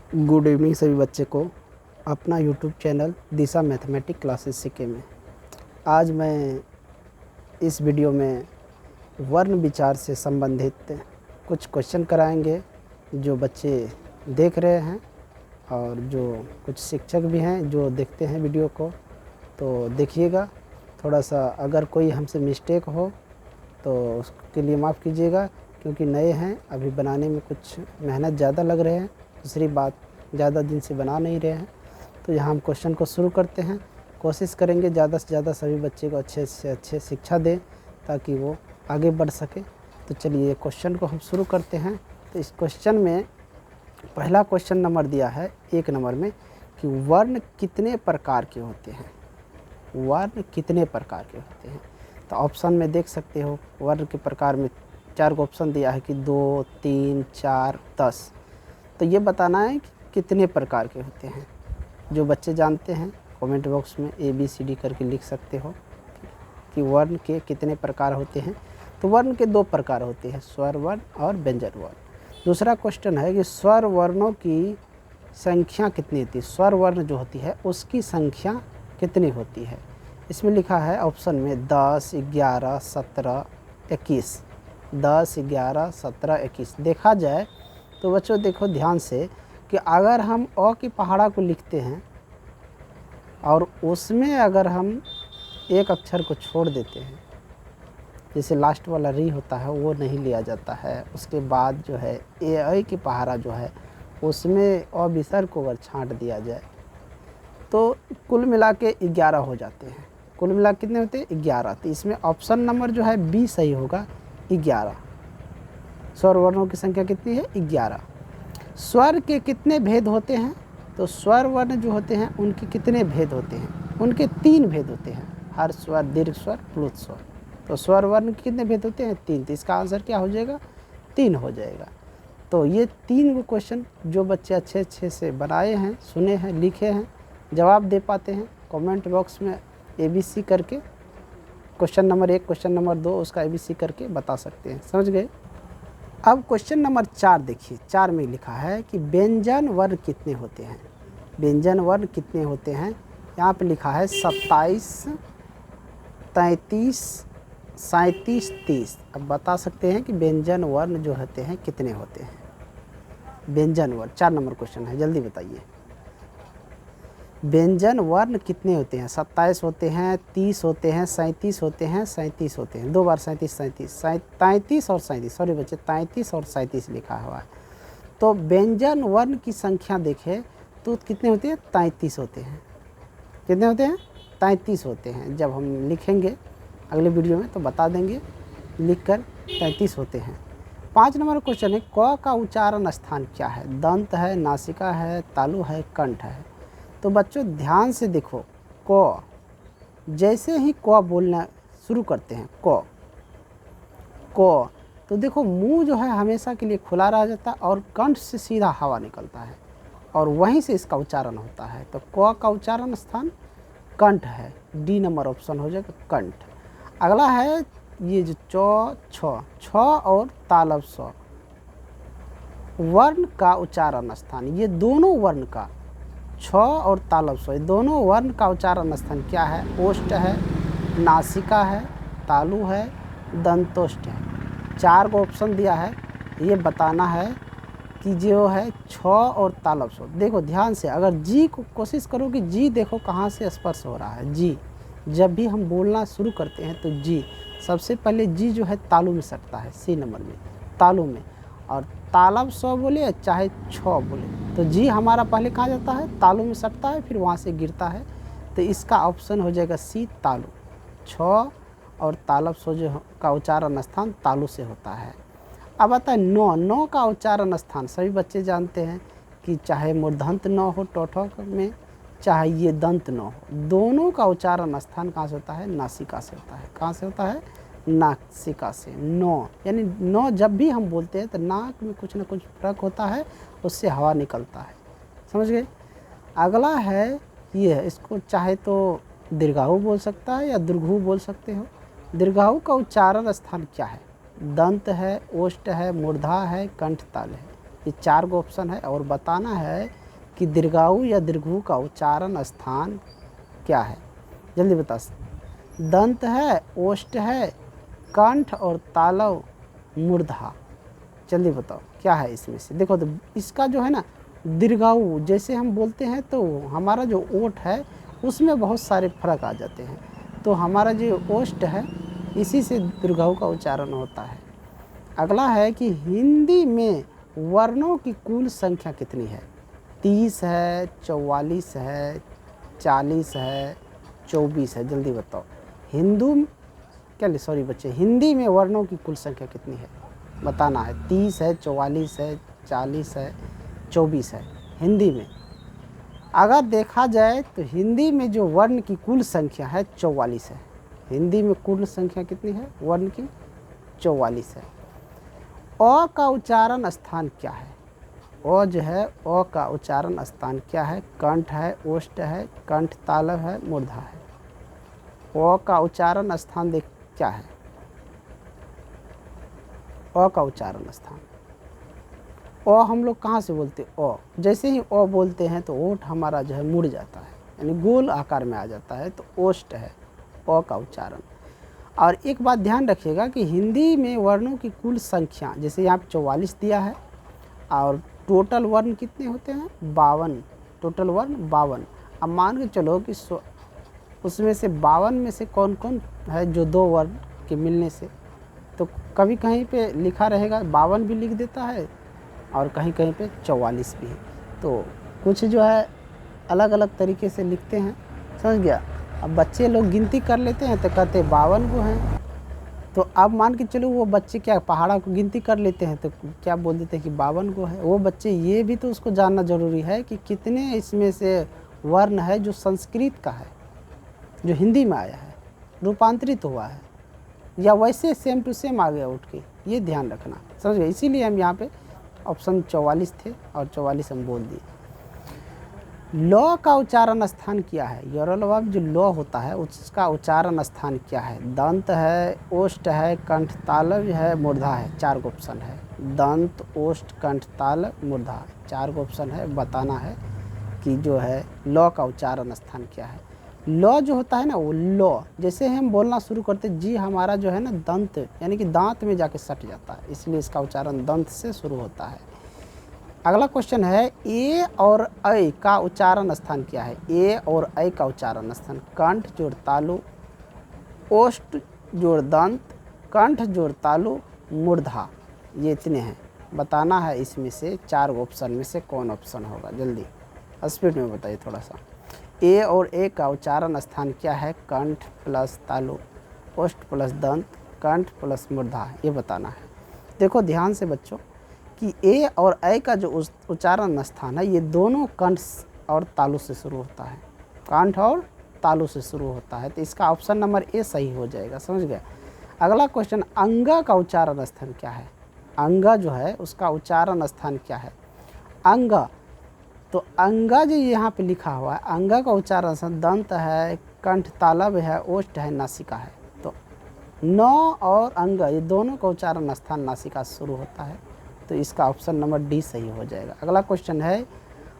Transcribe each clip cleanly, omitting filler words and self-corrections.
Good evening सभी बच्चे को अपना यूट्यूब चैनल दिशा मैथमेटिक क्लासेस सीखे में। आज मैं इस वीडियो में वर्ण विचार से संबंधित कुछ क्वेश्चन कराएंगे जो बच्चे देख रहे हैं और जो कुछ शिक्षक भी हैं जो देखते हैं वीडियो को, तो देखिएगा। थोड़ा सा अगर कोई हमसे मिस्टेक हो तो उसके लिए माफ़ कीजिएगा, क्योंकि नए हैं, अभी बनाने में कुछ मेहनत ज़्यादा लग रहे हैं। दूसरी बात, ज़्यादा दिन से बना नहीं रहे हैं। तो यहाँ हम क्वेश्चन को शुरू करते हैं। कोशिश करेंगे ज़्यादा से ज़्यादा सभी बच्चे को अच्छे से अच्छे शिक्षा दें ताकि वो आगे बढ़ सके। तो चलिए क्वेश्चन को हम शुरू करते हैं। तो इस क्वेश्चन में पहला क्वेश्चन नंबर दिया है 1 नंबर में कि वर्ण कितने प्रकार के होते हैं। वर्ण कितने प्रकार के होते हैं। तो ऑप्शन में देख सकते हो, वर्ण के प्रकार में 4 को ऑप्शन दिया है कि 2, 3, 4, 10। तो ये बताना है कि कितने प्रकार के होते हैं। जो बच्चे जानते हैं कमेंट बॉक्स में ABCD करके लिख सकते हो कि वर्ण के कितने प्रकार होते हैं। तो वर्ण के 2 प्रकार होते हैं, स्वर वर्ण और व्यंजन वर्ण। दूसरा क्वेश्चन है कि स्वर वर्णों की संख्या कितनी होती है। स्वर वर्ण जो होती है उसकी संख्या कितनी होती है। इसमें लिखा है ऑप्शन में 10, 11, 17, 21। 10, 11, 17, 21 देखा जाए तो बच्चों देखो ध्यान से कि अगर हम अ की पहाड़ा को लिखते हैं और उसमें अगर हम एक अक्षर को छोड़ देते हैं, जैसे लास्ट वाला री होता है वो नहीं लिया जाता है, उसके बाद जो है ए की पहाड़ा जो है उसमें अ विसर्ग को अगर छांट दिया जाए तो कुल मिला के 11 हो जाते हैं। कुल मिला के कितने होते हैं? 11। तो इसमें ऑप्शन नंबर जो है बी सही होगा, 11। स्वर वर्णों की संख्या कितनी है? 11। स्वर के कितने भेद होते हैं। तो स्वर वर्ण जो होते हैं उनके कितने भेद होते हैं? उनके 3 भेद होते हैं, हर स्वर, दीर्घ स्वर, प्लुत स्वर। तो स्वर वर्ण के कितने भेद होते हैं? 3। तो इसका आंसर क्या हो जाएगा? 3 हो जाएगा। तो ये 3 क्वेश्चन जो बच्चे अच्छे से बनाए हैं, सुने हैं, लिखे हैं, जवाब दे पाते हैं, कमेंट बॉक्स में ABC करके क्वेश्चन नंबर 1, क्वेश्चन नंबर 2 उसका ABC करके बता सकते हैं। समझ गए। अब क्वेश्चन नंबर 4 देखिए। 4 में लिखा है कि व्यंजन वर्ण कितने होते हैं। व्यंजन वर्ण कितने होते हैं। यहाँ पे लिखा है 27, 33, 37, 30। अब बता सकते हैं कि व्यंजन वर्ण जो होते हैं कितने होते हैं। व्यंजन वर्ण 4 नंबर क्वेश्चन है, जल्दी बताइए। व्यंजन वर्ण कितने होते हैं। 27 होते हैं, 30 होते हैं, 37 होते हैं, 37 होते हैं। 2 बार 37, 37, 33 और 37, सॉरी बच्चे 33 और 37 लिखा हुआ है। तो व्यंजन वर्ण की संख्या देखें तो कितने होते हैं? 33 होते हैं। कितने होते हैं? 33 होते हैं। जब हम लिखेंगे अगले वीडियो में तो बता देंगे लिखकर। 33 होते हैं। 5 नंबर क्वेश्चन है, क का उच्चारण स्थान क्या है। दंत है, नासिका है, तालु है, कंठ है। तो बच्चों ध्यान से देखो, क जैसे ही क बोलना शुरू करते हैं, क तो देखो मुंह जो है हमेशा के लिए खुला रह जाता है और कंठ से सीधा हवा निकलता है और वहीं से इसका उच्चारण होता है। तो क का उच्चारण स्थान कंठ है। D नंबर ऑप्शन हो जाएगा, कंठ। अगला है ये जो छ और तालव स वर्ण का उच्चारण स्थान। ये दोनों वर्ण का, छ और तालव स, दोनों वर्ण का उच्चारण स्थान क्या है। ओष्ठ है, नासिका है, तालु है, दंतोष्ठ है। 4 को ऑप्शन दिया है। ये बताना है कि जो है छ और तालव स। देखो ध्यान से, अगर जी को कोशिश करो कि जी देखो कहाँ से स्पर्श हो रहा है। जी जब भी हम बोलना शुरू करते हैं तो जी सबसे पहले जी जो है तालु में सटता है, C नंबर में, तालु में। और तालव स बोले चाहे छ बोले तो जी हमारा पहले कहाँ जाता है? तालु में सटता है, फिर वहाँ से गिरता है। तो इसका ऑप्शन हो जाएगा C, तालु। छ और तालव स जो का उच्चारण स्थान तालु से होता है। अब आता है नौ का उच्चारण स्थान। सभी बच्चे जानते हैं कि चाहे मूर्धन्त न हो टोठक में, चाहे ये दंत न हो, दोनों का उच्चारण स्थान कहाँ से होता है? नासिका से होता है। कहाँ से होता है? नासिका से। नौ यानी नौ जब भी हम बोलते हैं तो नाक में कुछ ना कुछ फर्क होता है, उससे हवा निकलता है। समझ गए। अगला है ये है, इसको चाहे तो दीर्घायु बोल सकता है या दीर्घु बोल सकते हो। दीर्घायु का उच्चारण स्थान क्या है? दंत है, ओष्ठ है, मूर्धा है, कंठ ताल है। ये 4 गो ऑप्शन है और बताना है कि दीर्घाऊ या दीर्घऊ का उच्चारण स्थान क्या है। जल्दी बता। दंत है, ओष्ठ है, कंठ और तालव, मूर्धा। जल्दी बताओ क्या है इसमें से। देखो तो इसका जो है ना दीर्घाऊ जैसे हम बोलते हैं तो हमारा जो ओठ है उसमें बहुत सारे फर्क आ जाते हैं, तो हमारा जो ओष्ठ है इसी से दीर्घाऊ का उच्चारण होता है। अगला है कि हिंदी में वर्णों की कुल संख्या कितनी है। 30 है, 44 है, 40 है, 24 है। जल्दी बताओ। हिंदी में वर्णों की कुल संख्या कितनी है बताना है। 30 है, 44 है, 40 है, 24 है। हिंदी में अगर देखा जाए तो हिंदी में जो वर्ण की कुल संख्या है 44 है। हिंदी में कुल संख्या कितनी है वर्ण की? 44 है। अ का उच्चारण स्थान क्या है? अ जो है अ का उच्चारण स्थान क्या है? कंठ है, ओष्ठ है, कंठ तालव है, मूर्धा है। अ का उच्चारण स्थान देख क्या है? अ का उच्चारण स्थान अ हम लोग कहाँ से बोलते हैं? अ जैसे ही अ बोलते हैं तो ओठ हमारा जो है मुड़ जाता है, यानी गोल आकार में आ जाता है, तो ओष्ठ है अ का उच्चारण। और एक बात ध्यान रखिएगा कि हिंदी में वर्णों की कुल संख्या जैसे यहाँ पे 44 दिया है और टोटल वर्ण कितने होते हैं? 52। टोटल वर्ण 52। अब मान के चलो कि उसमें से 52 में से कौन कौन है जो 2 वर्ण के मिलने से, तो कभी कहीं पे लिखा रहेगा 52 भी लिख देता है और कहीं कहीं पे 44 भी है, तो कुछ जो है अलग अलग तरीके से लिखते हैं, समझ गया। अब बच्चे लोग गिनती कर लेते हैं तो कहते 52 को हैं, तो अब मान के चलो वो बच्चे क्या पहाड़ा को गिनती कर लेते हैं तो क्या बोल देते हैं कि 52 को है। वो बच्चे ये भी तो उसको जानना ज़रूरी है कि कितने इसमें से वर्ण है जो संस्कृत का है, जो हिंदी में आया है, रूपांतरित हुआ है, या वैसे सेम टू सेम आ गया उठ के, ये ध्यान रखना, समझ गए। इसीलिए हम यहाँ पे ऑप्शन 44 थे और 44 हम बोल दिए। ल का उच्चारण स्थान क्या है? यरलवा में जो ल होता है उसका उच्चारण स्थान क्या है? दंत है, ओष्ठ है, कंठ तालव है, मूर्धा है। 4 गो ऑप्शन है। दंत, ओष्ठ, कंठ तालव, मूर्धा, 4 गो ऑप्शन है। बताना है कि जो है ल का उच्चारण स्थान क्या है। ल जो होता है ना वो ल जैसे हम बोलना शुरू करते जी हमारा जो है ना दंत यानी कि दांत में जाके सट जाता है, इसलिए इसका उच्चारण दंत से शुरू होता है। अगला क्वेश्चन है ए और ऐ का उच्चारण स्थान क्या है? ए और ऐ का उच्चारण स्थान कंठ जोड़ तालु, ओष्ठ जोड़ दंत, कंठ जोड़ तालु, मूर्धा, ये इतने हैं। बताना है इसमें से 4 ऑप्शन में से कौन ऑप्शन होगा। जल्दी स्पीड में बताइए थोड़ा सा। ए और ए का उच्चारण स्थान क्या है? कंठ प्लस तालु, ओष्ठ प्लस दंत, कंठ प्लस मूर्धा, ये बताना है। देखो ध्यान से बच्चों कि ए और ऐ का जो उच्चारण स्थान है ये दोनों कंठ और तालु से शुरू होता है, कंठ और तालु से शुरू होता है, तो इसका ऑप्शन नंबर ए सही हो जाएगा, समझ गया। अगला क्वेश्चन अंगा का उच्चारण स्थान क्या है? अंगा जो है उसका उच्चारण स्थान क्या है? अंगा, तो अंगा जो यहाँ पे लिखा हुआ है अंगा का उच्चारण स्थान दंत है, कंठ तालव है, ओष्ठ है, नासिका है। तो न और अंग ये दोनों का उच्चारण स्थान नासिका से शुरू होता है, तो इसका ऑप्शन नंबर डी सही हो जाएगा। अगला क्वेश्चन है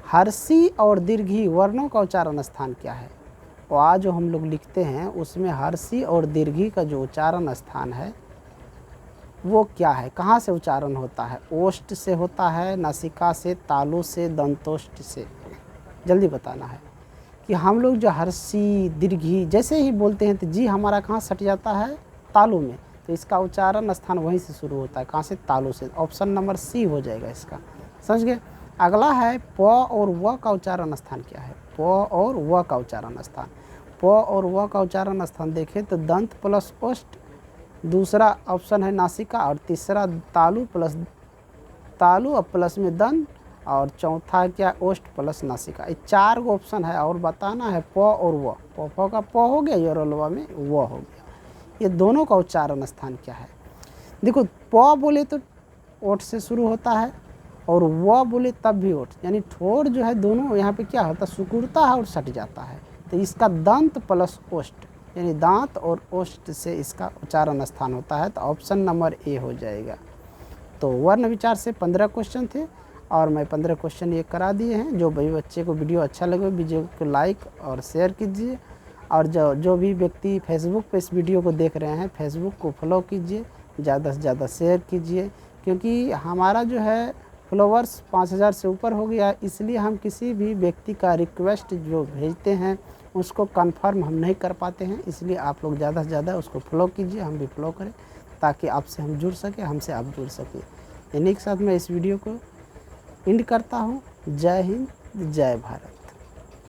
हर्षी और दीर्घी वर्णों का उच्चारण स्थान क्या है? और आज जो हम लोग लिखते हैं उसमें हर्षी और दीर्घी का जो उच्चारण स्थान है वो क्या है? कहाँ से उच्चारण होता है? ओष्ठ से होता है, नासिका से, तालु से, दंतोष्ठ से। जल्दी बताना है कि हम लोग जो हर्षी दीर्घी जैसे ही बोलते हैं तो जी हमारा कहाँ सट जाता है? तालु में, तो इसका उच्चारण स्थान वहीं से शुरू होता है, कहाँ से? तालु से। ऑप्शन नंबर सी हो जाएगा इसका, समझ गए। अगला है प और व का उच्चारण स्थान क्या है? प और व का उच्चारण स्थान, प और व का उच्चारण स्थान देखें तो दंत प्लस ओष्ठ, दूसरा ऑप्शन है नासिका, और तीसरा तालु और प्लस में दंत, और चौथा क्या? ओष्ठ प्लस नासिका। ये 4 गो ऑप्शन है और बताना है प और व। प का प हो गया, योरलवा में व हो गया। ये दोनों का उच्चारण स्थान क्या है? देखो प बोले तो ओठ से शुरू होता है और व बोले तब भी ओठ, यानी ठोर जो है दोनों यहाँ पे क्या होता है? सिकुड़ता है और सट जाता है, तो इसका दंत प्लस ओष्ठ यानी दांत और ओष्ठ से इसका उच्चारण स्थान होता है, तो ऑप्शन नंबर ए हो जाएगा। तो वर्ण विचार से 15 क्वेश्चन थे। और मैं 15 क्वेश्चन ये करा दिए हैं। जो भी बच्चे को वीडियो अच्छा लगे वीडियो को लाइक और शेयर कीजिए, और जो भी व्यक्ति फेसबुक पे इस वीडियो को देख रहे हैं फेसबुक को फॉलो कीजिए, ज़्यादा से ज़्यादा शेयर कीजिए, क्योंकि हमारा जो है फॉलोवर्स 5000 से ऊपर हो गया, इसलिए हम किसी भी व्यक्ति का रिक्वेस्ट जो भेजते हैं उसको कंफर्म हम नहीं कर पाते हैं। इसलिए आप लोग ज़्यादा से ज़्यादा उसको फॉलो कीजिए, हम भी फॉलो करें, ताकि आपसे हम जुड़ सकें, हमसे आप जुड़ सकें। इन्हीं के साथ मैं इस वीडियो को एंड करता हूँ। जय हिंद, जय भारत।